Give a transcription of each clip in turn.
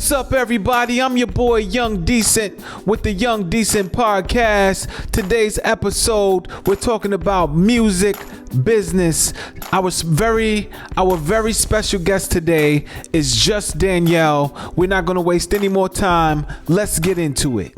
What's up, everybody? I'm your boy Young Decent with the Young Decent Podcast. Today's episode, we're talking about music business. Our very special guest today is Just Danielle. We're not going to waste any more time. Let's get into it.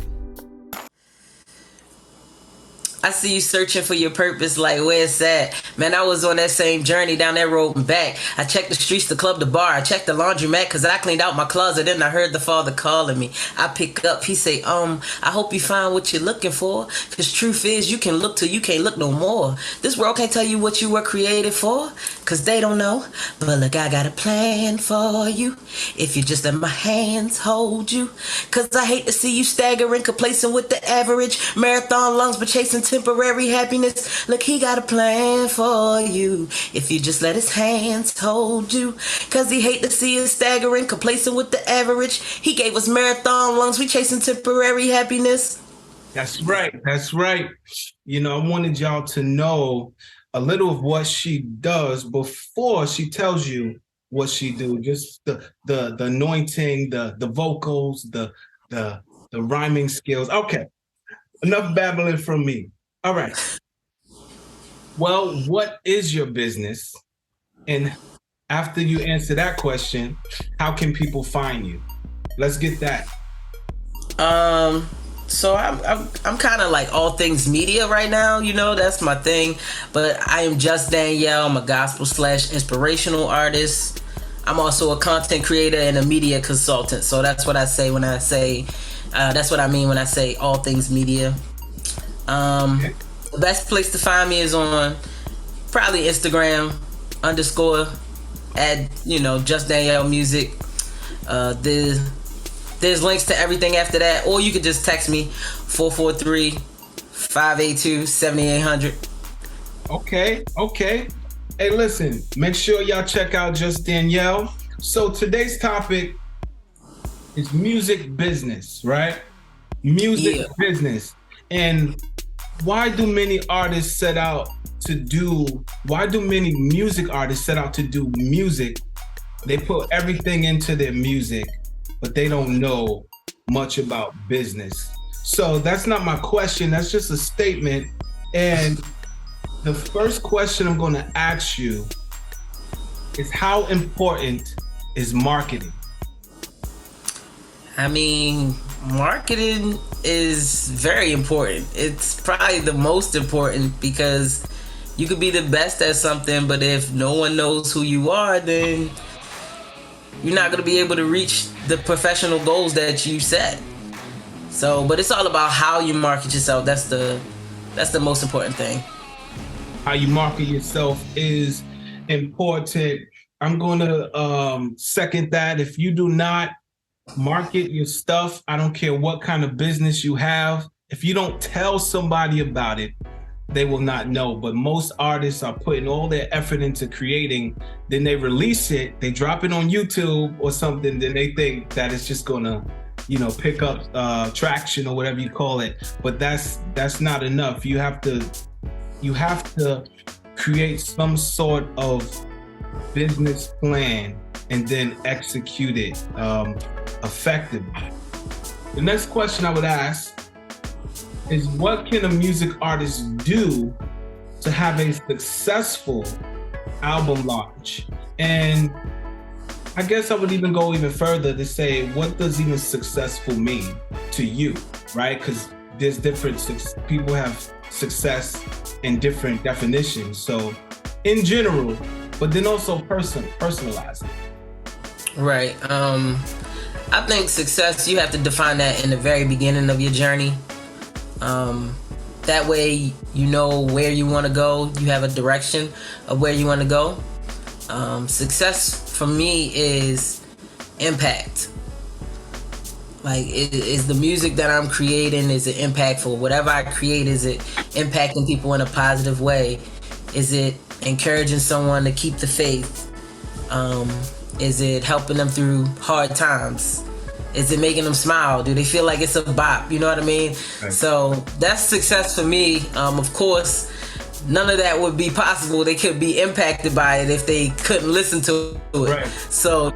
I see you searching for your purpose, like where it's at. Man, I was on that same journey down that road and back. I checked the streets, the club, the bar. I checked the laundromat because I cleaned out my closet. Then I heard the father calling me. I pick up, he say, I hope you find what you're looking for. Because truth is, you can look till you can't look no more. This world can't tell you what you were created for, because they don't know. But look, I got a plan for you. If you just let my hands hold you. Because I hate to see you staggering, complacent with the average. Marathon lungs, but chasing temporary happiness. Look, he got a plan for you if you just let his hands hold you. Cause he hate to see us staggering, complacent with the average. He gave us marathon lungs, we chasing temporary happiness. That's right. You know, I wanted y'all to know a little of what she does before she tells you what she do. Just the anointing, the vocals, the rhyming skills. Okay, enough babbling from me. All right. Well, what is your business? And after you answer that question, how can people find you? Let's get that. So I'm kind of like all things media right now, you know, that's my thing. But I am Just Danielle. I'm a gospel / inspirational artist. I'm also a content creator and a media consultant. So that's what I say when I say, that's what I mean when I say all things media. Okay. The best place to find me is on probably Instagram _ Just Danielle Music. There's links to everything after that, or you could just text me 443-582-7800. Okay. Hey, listen, make sure y'all check out Just Danielle. So today's topic is music business, right? Music business. And why do many music artists set out to do music? They put everything into their music, but they don't know much about business. So that's not my question. That's just a statement. And the first question I'm going to ask you is, how important is marketing? I mean, marketing is very important. It's probably the most important, because you could be the best at something, but if no one knows who you are, then you're not going to be able to reach the professional goals that you set. So, but it's all about how you market yourself. That's the most important thing. How you market yourself is important. I'm going to second that. If you do not market your stuff, I don't care what kind of business you have, if you don't tell somebody about it, they will not know. But most artists are putting all their effort into creating, then they release it, they drop it on YouTube or something, then they think that it's just gonna, pick up traction or whatever you call it. But that's not enough. You have to create some sort of business plan and then execute it effectively. The next question I would ask is, what can a music artist do to have a successful album launch? And I guess I would even go even further to say, what does even successful mean to you, right? Because there's people have success in different definitions. So in general, but then also personalize it. Right. I think success, you have to define that in the very beginning of your journey. That way you know where you want to go. You have a direction of where you want to go. Success for me is impact. Like, is the music that I'm creating, is it impactful? Whatever I create, is it impacting people in a positive way? Is it encouraging someone to keep the faith? Is it helping them through hard times? Is it making them smile? Do they feel like it's a bop? You know what I mean? Right. So that's success for me. Of course, none of that would be possible. They could be impacted by it if they couldn't listen to it. Right. So,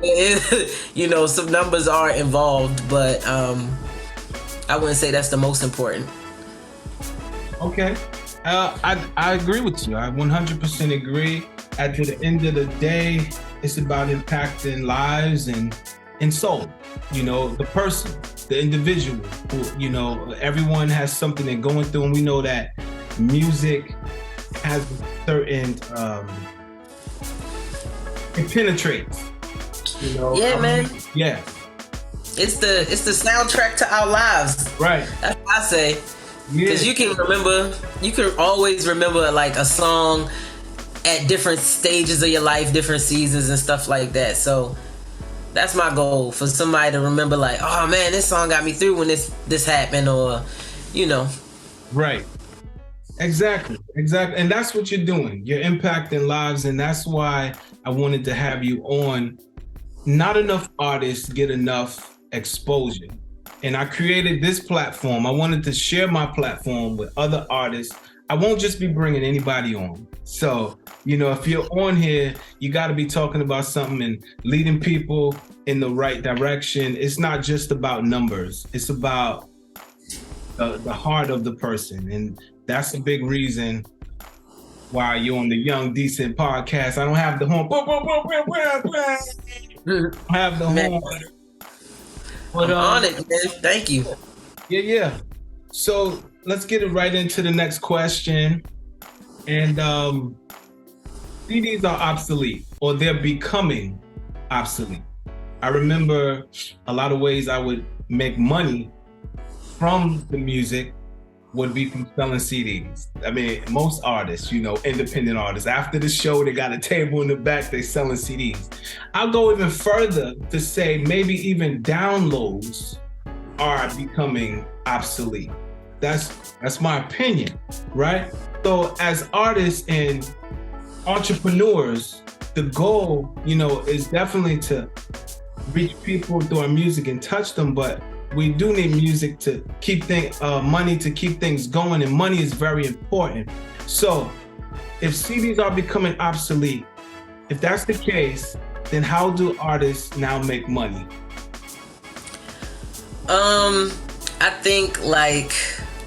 some numbers are involved, but I wouldn't say that's the most important. Okay. I agree with you. I 100% agree. At the end of the day, it's about impacting lives and soul. The person, the individual. Who, everyone has something they're going through, and we know that music has a certain it penetrates. Yeah, man. Yeah. It's the soundtrack to our lives. Right. That's what I say. Because Yeah. you can always remember like a song at different stages of your life, different seasons and stuff like that. So that's my goal, for somebody to remember like, oh man, this song got me through when this happened, or Right. Exactly. And that's what you're doing. You're impacting lives, and that's why I wanted to have you on. Not enough artists get enough exposure. And I created this platform. I wanted to share my platform with other artists. I won't just be bringing anybody on. So, if you're on here, you got to be talking about something and leading people in the right direction. It's not just about numbers. It's about the heart of the person. And that's a big reason why you're on the Young Decent podcast. I don't have the horn. I have the horn. But, I'm on it, man. Thank you. Yeah. So let's get it right into the next question. And CDs are obsolete, or they're becoming obsolete. I remember a lot of ways I would make money from the music would be from selling CDs. I mean, most artists, independent artists, after the show, they got a table in the back, they selling CDs. I'll go even further to say maybe even downloads are becoming obsolete. That's my opinion, right? So as artists and entrepreneurs, the goal, is definitely to reach people through our music and touch them, but we do need music to keep money to keep things going, and money is very important. So if CDs are becoming obsolete, if that's the case, then how do artists now make money? I think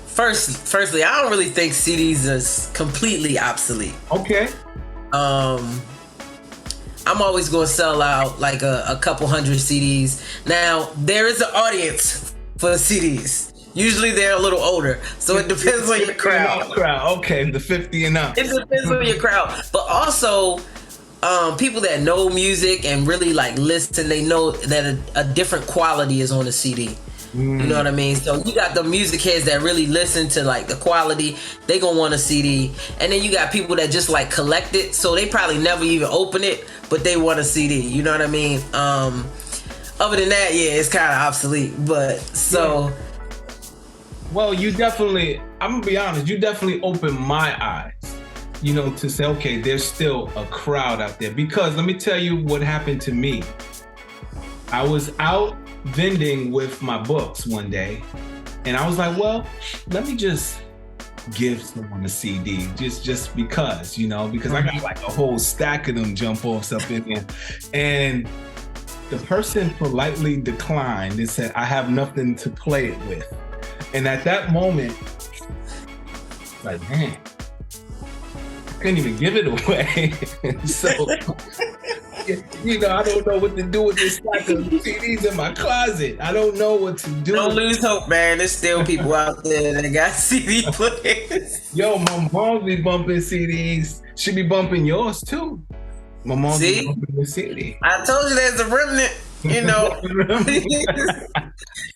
firstly, I don't really think CDs is completely obsolete. Okay. I'm always going to sell out like a couple hundred CDs. Now, there is an audience for CDs. Usually they're a little older, so it depends on your crowd. Okay, the 50 and up. It depends on your crowd. But also, people that know music and really like listen, they know that a different quality is on a CD. You know what I mean? So you got the music heads that really listen to like the quality, they gonna want a CD. And then you got people that just like collect it, so they probably never even open it, but they want a CD. You know what I mean? Other than that, yeah, it's kind of obsolete. But so, yeah. Well, you definitely, I'm gonna be honest, you definitely opened my eyes, to say, okay, there's still a crowd out there. Because let me tell you what happened to me. I was out vending with my books one day, and I was like, well, let me just give someone a CD just because, because I got like a whole stack of them jump offs up in there. And the person politely declined and said, I have nothing to play it with. And at that moment, like, man, I couldn't even give it away. So I don't know what to do with this stack of CDs in my closet. I don't know what to do. Don't lose hope, man. There's still people out there that got CD players. Yo, my mom be bumping CDs. She be bumping yours too. My mom be bumping the CD. I told you there's a remnant.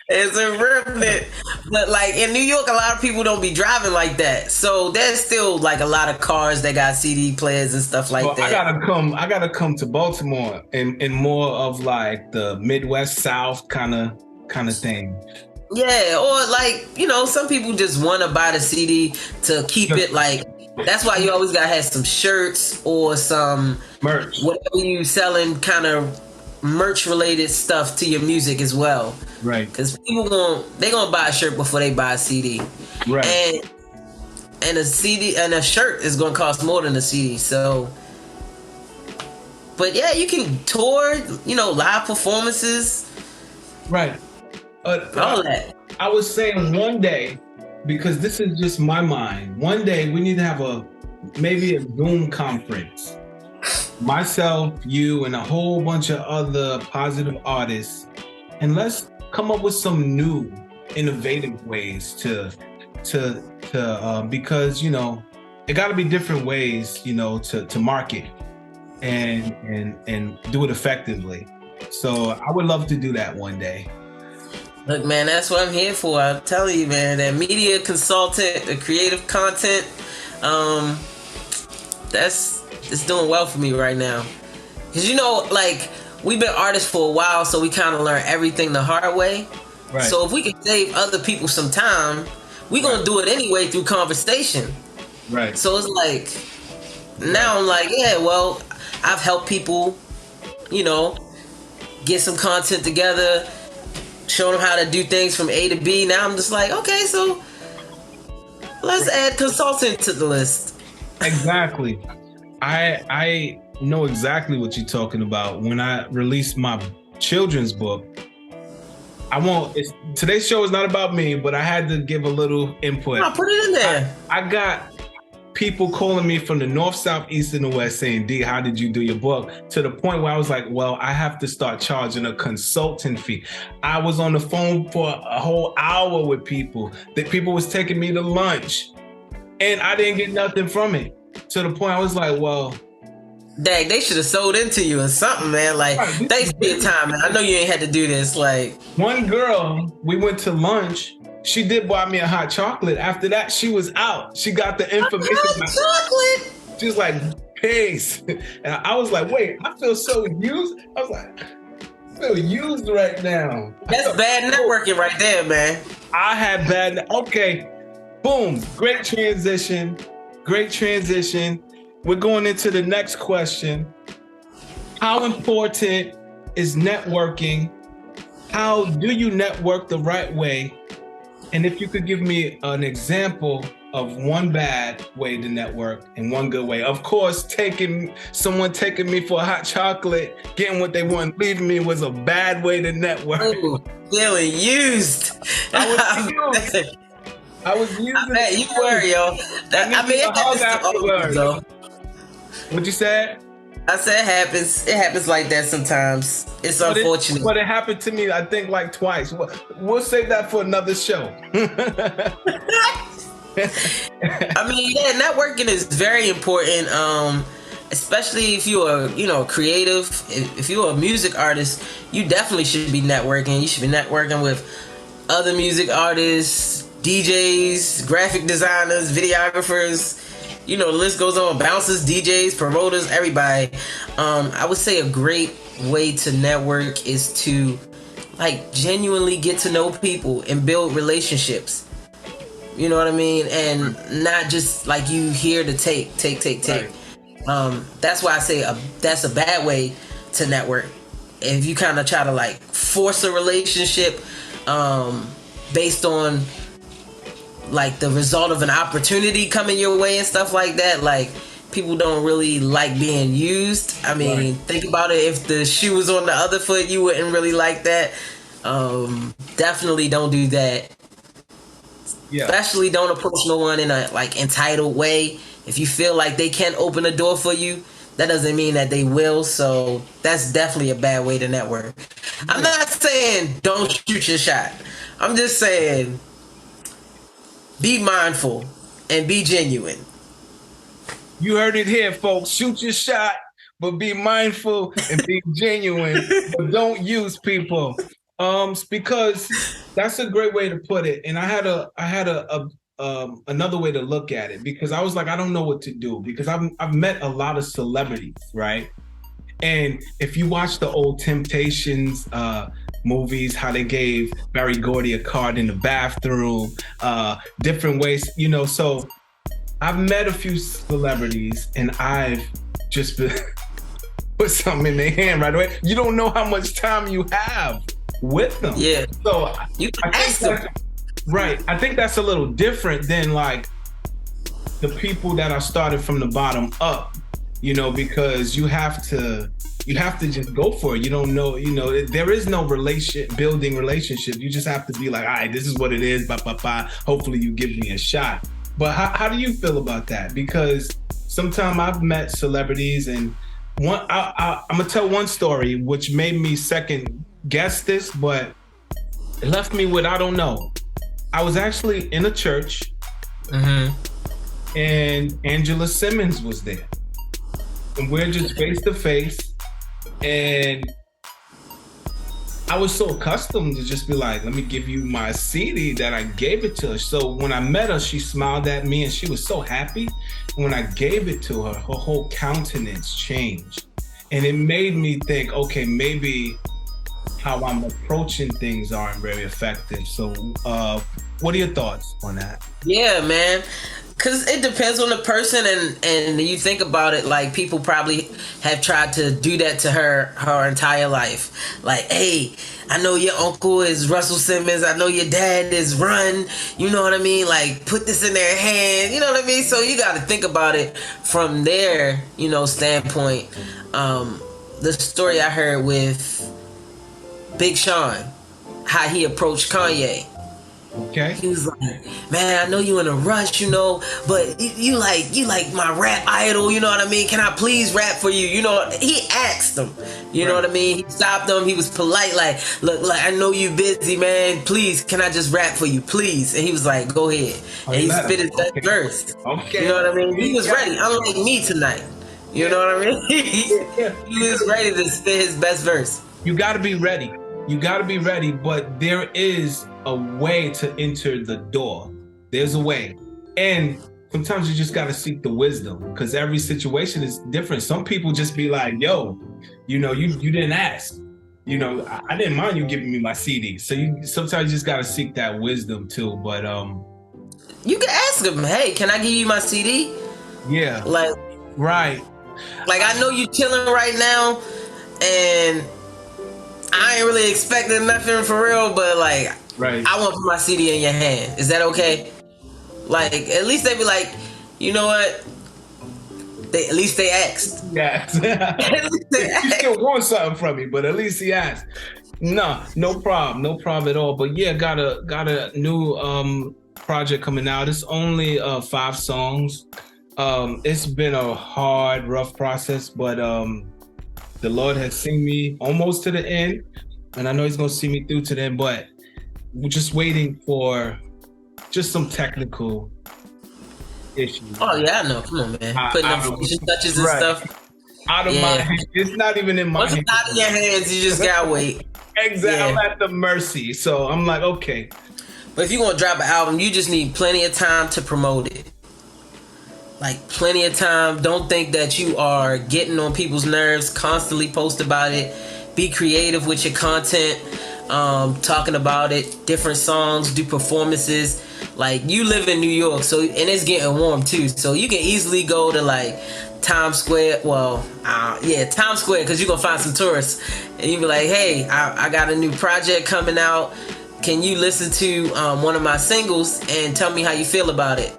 It's a remnant. But like in New York, a lot of people don't be driving like that. So there's still like a lot of cars that got CD players and stuff like that. I gotta come to Baltimore and more of like the Midwest South kind of thing. Yeah, or like, some people just want to buy the CD to keep it like, that's why you always gotta have some shirts or some merch, whatever you selling, kind of merch related stuff to your music as well. Right. Because people gonna buy a shirt before they buy a CD. Right. and a CD and a shirt is gonna cost more than a CD. So, but yeah, you can tour, live performances, right? All that. I was saying one day, because this is just my mind. One day we need to have maybe a Zoom conference. Myself, you, and a whole bunch of other positive artists, and let's come up with some new, innovative ways to because it got to be different ways, to market and do it effectively. So I would love to do that one day. Look, man, that's what I'm here for. I'm telling you, man, that media consultant, the creative content, it's doing well for me right now. Because, we've been artists for a while, so we kind of learn everything the hard way. Right. So if we can save other people some time, we're going to do it anyway through conversation. Right. So it's like, now I'm like, yeah, well, I've helped people, get some content together, show them how to do things from A to B. Now I'm just like, okay, so let's add consultant to the list. Exactly. I know exactly what you're talking about. When I released my children's book, today's show is not about me, but I had to give a little input. I'll put it in there. I got people calling me from the north, south, east, and the west saying, D, how did you do your book? To the point where I was like, well, I have to start charging a consultant fee. I was on the phone for a whole hour with people. That people was taking me to lunch, and I didn't get nothing from it. To the point I was like, well, dang, they should have sold into you or something, man. Like, thanks for your time, man. I know you ain't had to do this. Like, one girl, we went to lunch. She did buy me a hot chocolate. After that, she was out. She got the information. Hot chocolate? She was like, peace. And I was like, wait, I feel so used. I was like, I feel used right now. That's bad networking right there, man. I had bad. Okay, boom. Great transition. Great transition. We're going into the next question. How important is networking? How do you network the right way? And if you could give me an example of one bad way to network and one good way. Of course, someone taking me for a hot chocolate, getting what they want, leaving me was a bad way to network. Ooh, feeling used. I was using I bet you were, yo. It happens to all of us, though. What you said? I said it happens. It happens like that sometimes. It's unfortunate. But it happened to me, I think, like twice. We'll save that for another show. Networking is very important. Especially if you are, creative. If you're a music artist, you definitely should be networking. You should be networking with other music artists, DJs, graphic designers, videographers. The list goes on. Bouncers, DJs, promoters, everybody. I would say a great way to network is to genuinely get to know people and build relationships. You know what I mean? And not just you here to take. Right. That's why I say that's a bad way to network. If you kind of try to force a relationship based on the result of an opportunity coming your way and stuff like that, people don't really like being used. I mean, right. Think about it. If the shoe was on the other foot, you wouldn't really like that. Definitely don't do that. Yeah. Especially don't approach no one in a entitled way. If you feel like they can't open a door for you, that doesn't mean that they will. So that's definitely a bad way to network. I'm not saying don't shoot your shot. I'm just saying be mindful and be genuine. You heard it here, folks. Shoot your shot, but be mindful and be genuine. But don't use people. Because that's a great way to put it. And I had another way to look at it, because I was like, I don't know what to do, because I've met a lot of celebrities, right? And if you watch the old Temptations movies, how they gave Barry Gordy a card in the bathroom, different ways, so I've met a few celebrities and I've just been put something in their hand right away. You don't know how much time you have with them. Yeah. So you can ask them. Right. I think that's a little different than the people that are started from the bottom up, because you have to just go for it. You don't know, there is no building relationship. You just have to be like, all right, this is what it is. Hopefully you give me a shot. But how do you feel about that? Because sometimes I've met celebrities, and I'm gonna tell one story which made me second guess this, but it left me with, I don't know. I was actually in a church, and Angela Simmons was there, and we're just face to face, and I was so accustomed to just be like, let me give you my CD, that I gave it to her. So when I met her, she smiled at me and she was so happy. And when I gave it to her, her whole countenance changed. And it made me think, okay, maybe how I'm approaching things aren't very effective. So what are your thoughts on that? Yeah, man. Because it depends on the person, and you think about it, like, people probably have tried to do that to her entire life. Like, hey, I know your uncle is Russell Simmons. I know your dad is Run. You know what I mean? Like, put this in their hand. You know what I mean? So you got to think about it from their, standpoint. The story I heard with Big Sean, how he approached Kanye. Okay. He was like, man, I know you in a rush, but you like my rap idol, you know what I mean? Can I please rap for you? He asked him, you know what I mean? He stopped him. He was polite, like, look, I know you busy, man. Please, can I just rap for you, please? And he was like, go ahead. And he spit his best verse. Okay. You know what I mean? He was ready, unlike me tonight. You know what I mean? He was ready to spit his best verse. You got to be ready. But there is a way to enter the door. There's a way. And sometimes you just got to seek the wisdom, because every situation is different. Some people just be like, yo, you didn't ask. I didn't mind you giving me my CD. So sometimes you just got to seek that wisdom too. But you can ask him, hey, can I give you my CD? Yeah. Like, right. Like, I know you chilling right now, and I ain't really expecting nothing for real, but like, right. I want to put my CD in your hand. Is that okay? Like, at least they be like, you know what? At least they asked. Yes. You still want something from me, but at least he asked. No problem at all. But yeah, got a new project coming out. It's only 5 songs. It's been a hard, rough process, but the Lord has seen me almost to the end, and I know He's gonna see me through to the end. But we're just waiting for just some technical issues. Oh yeah, I know. Come on, man. Putting up finishing touches and stuff. Out of my hands. It's not even in my hands. Once it's out of your hands, you just gotta wait. Exactly. Yeah. I'm at the mercy. So I'm like, okay. But if you're gonna drop an album, you just need plenty of time to promote it. Like, plenty of time. Don't think that you are getting on people's nerves. Constantly post about it. Be creative with your content. Talking about it. Different songs. Do performances. Like, you live in New York, so, and it's getting warm too. So you can easily go to like Times Square. Well, Times Square, because you're gonna find some tourists, and you be like, hey, I got a new project coming out. Can you listen to one of my singles and tell me how you feel about it?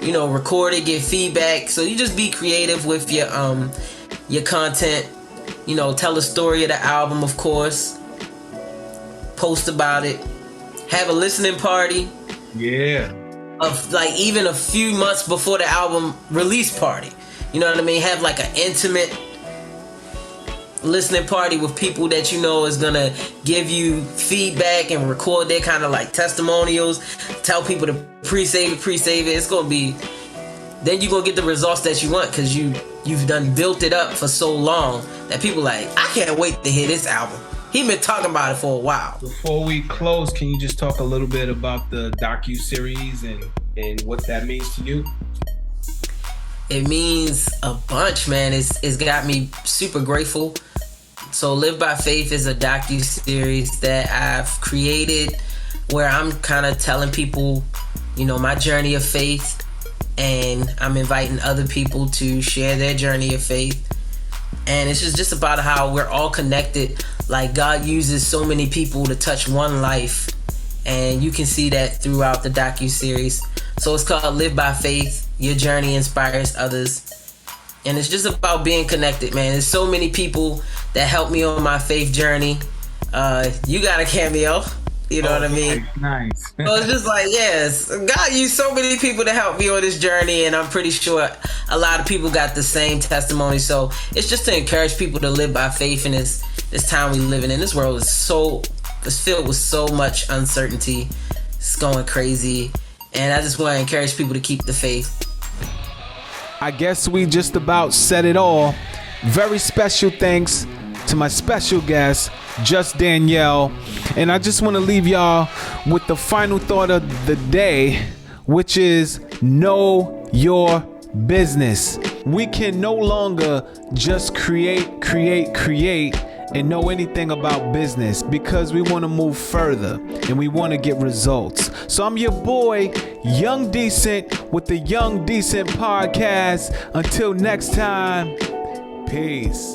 Record it, get feedback. So you just be creative with your content. Tell the story of the album, of course. Post about it. Have a listening party. Yeah. Of like even a few months before the album release party. You know what I mean? Have like an intimate listening party with people that you know is gonna give you feedback and record their kind of like testimonials. Tell people to pre-save it. It's gonna be, then you're gonna get the results that you want, because you've done built it up for so long that people like, I can't wait to hear this album. He been talking about it for a while. Before we close, can you just talk a little bit about the docu-series and what that means to you? It means a bunch, man. It's got me super grateful. So Live by Faith is a docu-series that I've created where I'm kind of telling people, my journey of faith, and I'm inviting other people to share their journey of faith. And it's just about how we're all connected. Like, God uses so many people to touch one life, and you can see that throughout the docu-series. So it's called Live by Faith. Your journey inspires others. And it's just about being connected, man. There's so many people that helped me on my faith journey. You got a cameo. You know what I mean? Nice. So it's just like, yes, God used so many people to help me on this journey, and I'm pretty sure a lot of people got the same testimony. So it's just to encourage people to live by faith in this time we living in. This world is filled with so much uncertainty. It's going crazy, and I just want to encourage people to keep the faith. I guess we just about said it all. Very special thanks to my special guest, Just Danielle. And I just want to leave y'all with the final thought of the day, which is know your business. We can no longer just create and know anything about business, because we want to move further and we want to get results. So I'm your boy, Young Decent, with the Young Decent Podcast. Until next time, peace.